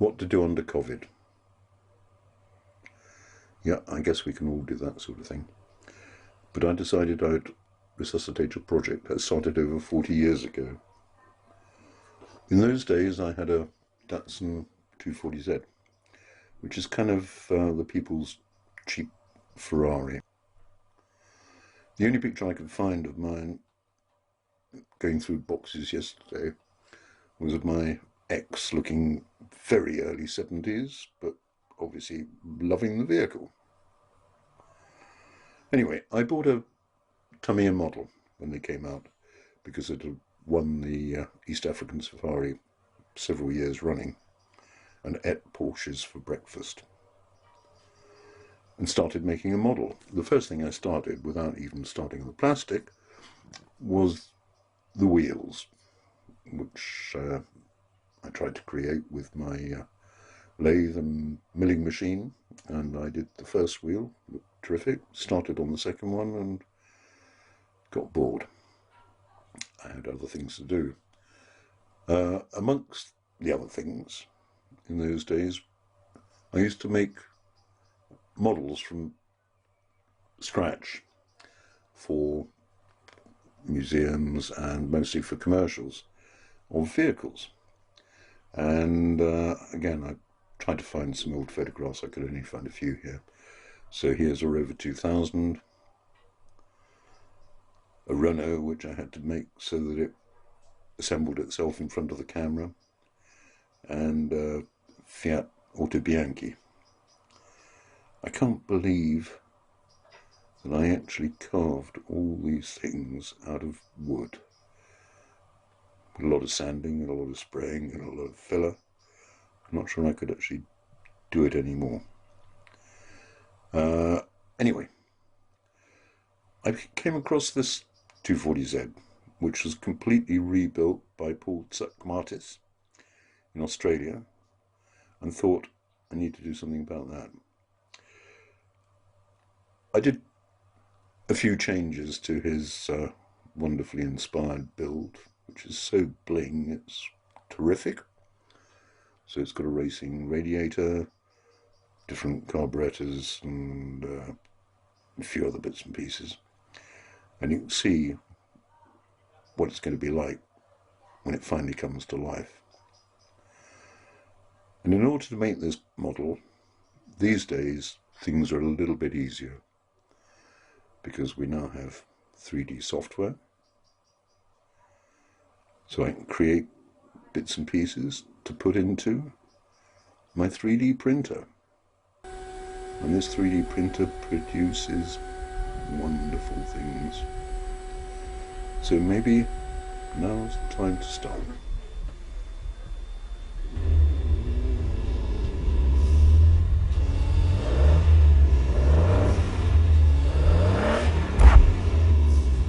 What to do under COVID? Yeah, I guess we can all do that sort of thing. But I decided I'd resuscitate a project that started over 40 years ago. In those days, I had a Datsun 240Z, which is kind of the people's cheap Ferrari. The only picture I could find of mine going through boxes yesterday was of my ex looking very early 70s, but obviously loving the vehicle. Anyway, I bought a Tamiya model when they came out because it had won the East African Safari several years running and ate Porsches for breakfast, and started making a model. The first thing I started, without even starting the plastic, was the wheels, which I tried to create with my lathe and milling machine, and I did the first wheel, looked terrific, started on the second one and got bored. I had other things to do. Amongst the other things in those days, I used to make models from scratch for museums and mostly for commercials of vehicles. And again, I tried to find some old photographs. I could only find a few here. So here's a Rover 2000, a Renault, which I had to make so that it assembled itself in front of the camera, and Fiat Autobianchi. I can't believe that I actually carved all these things out of wood. With a lot of sanding and a lot of spraying and a lot of filler. I'm not sure I could actually do it anymore. Anyway, I came across this 240Z, which was completely rebuilt by Paul Tsakmatis in Australia, and thought I need to do something about that. I did a few changes to his wonderfully inspired build, which is so bling, it's terrific. So it's got a racing radiator, different carburetors, and a few other bits and pieces. And you can see what it's going to be like when it finally comes to life. And in order to make this model, these days things are a little bit easier, because we now have 3D software. So I can create bits and pieces to put into my 3D printer. And this 3D printer produces wonderful things. So maybe now's the time to start.